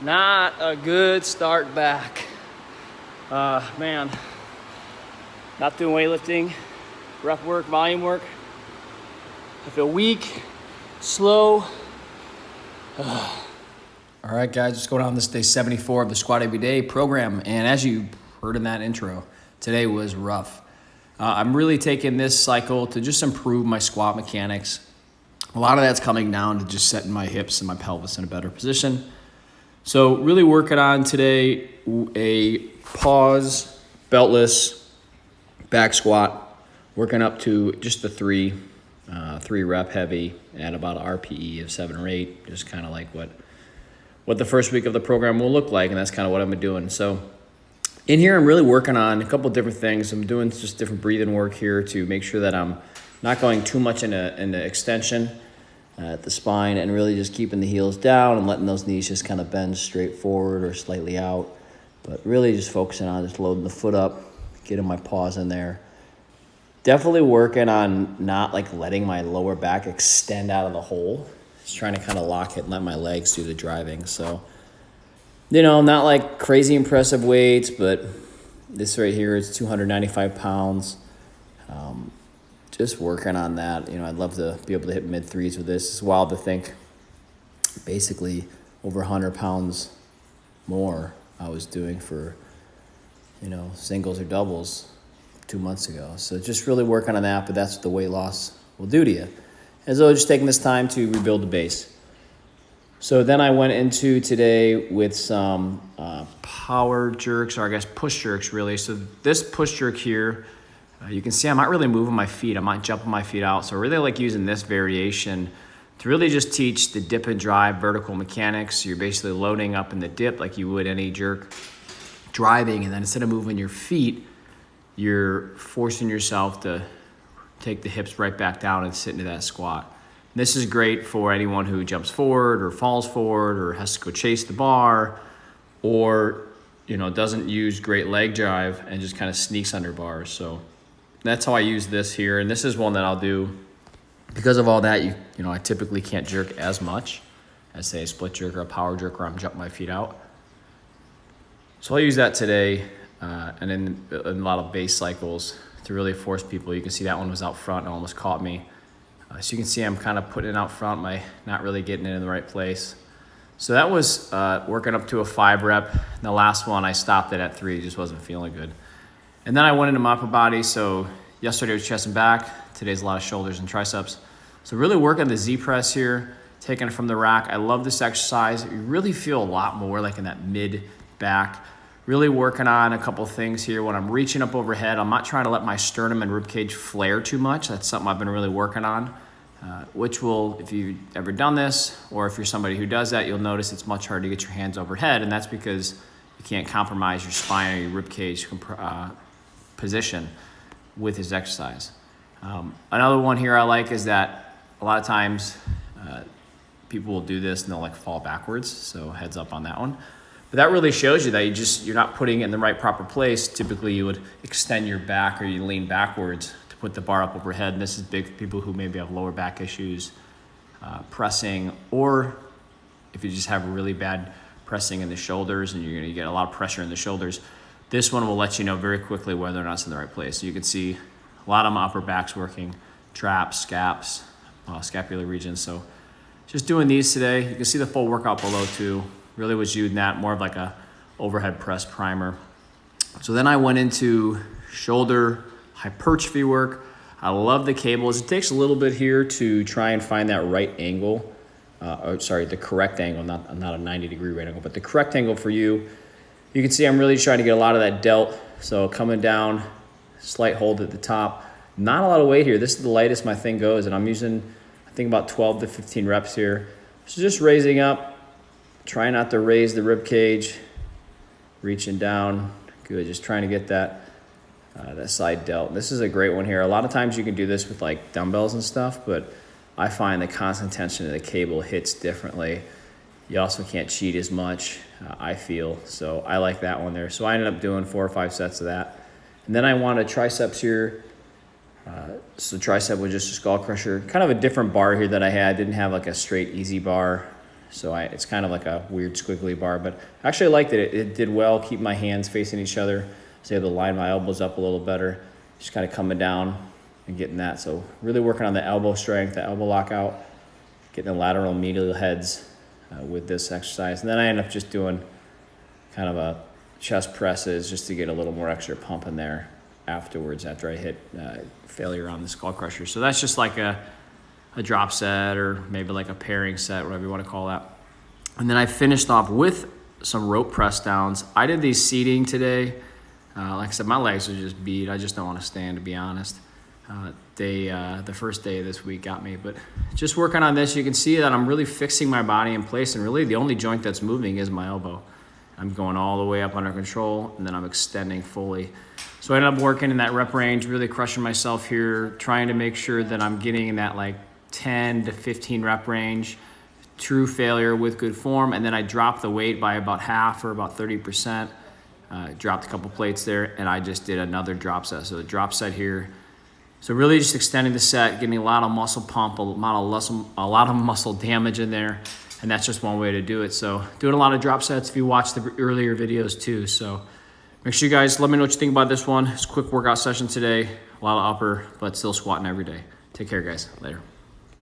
Not a good start back. Man, not doing weightlifting, rep work, volume work. I feel weak, slow. All right, guys, just going on this day 74 of the Squat Every Day program. And as you heard in that intro, today was rough. I'm really taking this cycle to just improve my squat mechanics. A lot of that's coming down to just setting my hips and my pelvis in a better position. So really working on today a pause, beltless back squat, working up to just the three rep heavy at about an RPE of 7 or 8, just kind of like what the first week of the program will look like, and that's kind of what I've been doing. So in here, I'm really working on a couple different things. I'm doing just different breathing work here to make sure that I'm not going too much into extension at the spine, and really just keeping the heels down and letting those knees just kind of bend straight forward or slightly out. But really just focusing on just loading the foot up, getting my pause in there. Definitely working on not like letting my lower back extend out of the hole. Just trying to kind of lock it and let my legs do the driving. So, not like crazy impressive weights, but this right here is 295 pounds. Just working on that. I'd love to be able to hit mid threes with this. It's wild to think basically over 100 pounds more I was doing for, singles or doubles 2 months ago. So just really working on that, but that's what the weight loss will do to you. As though just taking this time to rebuild the base. So then I went into today with some power jerks, or I guess push jerks really. So this push jerk here, you can see I'm not really moving my feet. I'm not jumping my feet out. So I really like using this variation to really just teach the dip and drive vertical mechanics. You're basically loading up in the dip like you would any jerk, driving, and then instead of moving your feet, you're forcing yourself to take the hips right back down and sit into that squat. This is great for anyone who jumps forward or falls forward or has to go chase the bar, or doesn't use great leg drive and just kind of sneaks under bars. So that's how I use this here, and this is one that I'll do because of all that. I typically can't jerk as much as say a split jerk or a power jerk where I'm jumping my feet out. So I'll use that today, and in a lot of base cycles to really force people. You can see that one was out front and almost caught me. So you can see I'm kind of putting it out front, not really getting it in the right place. So that was working up to a 5 rep. The last one I stopped it at 3, just wasn't feeling good. And then I went into my upper body. So yesterday was chest and back. Today's a lot of shoulders and triceps. So really working the Z press here, taking it from the rack. I love this exercise. You really feel a lot more like in that mid back. Really working on a couple things here. When I'm reaching up overhead, I'm not trying to let my sternum and ribcage flare too much. That's something I've been really working on, which will, if you've ever done this, or if you're somebody who does that, you'll notice it's much harder to get your hands overhead, and that's because you can't compromise your spine or your ribcage position with this exercise. Another one here I like is that a lot of times people will do this and they'll fall backwards, so heads up on that one. But that really shows you that you're not putting it in the right proper place. Typically you would extend your back or you lean backwards to put the bar up overhead, and this is big for people who maybe have lower back issues, pressing, or if you just have really bad pressing in the shoulders and you're going to get a lot of pressure in the shoulders. This one will let you know very quickly whether or not it's in the right place. So you can see a lot of my upper backs working, traps, scaps, scapular regions. So just doing these today. You can see the full workout below too. Really was using that more of like a overhead press primer. So then I went into shoulder hypertrophy work. I love the cables. It takes a little bit here to try and find that right angle. The correct angle, not a 90-degree right angle, but the correct angle for you. You can see I'm really trying to get a lot of that delt. So coming down, slight hold at the top. Not a lot of weight here. This is the lightest my thing goes, and I'm using, I think, about 12 to 15 reps here. So just raising up, trying not to raise the rib cage, reaching down. Good, just trying to get that side delt. This is a great one here. A lot of times you can do this with like dumbbells and stuff, but I find the constant tension of the cable hits differently. You also can't cheat as much, I feel. So I like that one there. So I ended up doing 4 or 5 sets of that. And then I wanted triceps here. So tricep was just a Skullcrusher. Kind of a different bar here that I had. Didn't have like a straight easy bar. So it's kind of like a weird squiggly bar, but I actually liked it. It did well, keep my hands facing each other. So I was able to line my elbows up a little better. Just kind of coming down and getting that. So really working on the elbow strength, the elbow lockout, getting the lateral medial heads with this exercise. And then I end up just doing kind of a chest presses just to get a little more extra pump in there afterwards after I hit failure on the Skullcrusher. So that's just like a drop set or maybe like a pairing set, whatever you want to call that. And then I finished off with some rope press downs. I did these seating today. Like I said, my legs are just beat. I just don't want to stand, to be honest. The first day of this week got me, but just working on this, you can see that I'm really fixing my body in place, and really the only joint that's moving is my elbow. I'm going all the way up under control, and then I'm extending fully. So I ended up working in that rep range, really crushing myself here, trying to make sure that I'm getting in that like 10 to 15 rep range, true failure with good form. And then I dropped the weight by about half or about 30%, dropped a couple plates there, and I just did another drop set. So the drop set here. So really just extending the set, getting a lot of muscle pump, a lot of muscle damage in there. And that's just one way to do it. So doing a lot of drop sets if you watch the earlier videos too. So make sure you guys let me know what you think about this one. It's a quick workout session today. A lot of upper, but still squatting every day. Take care, guys. Later.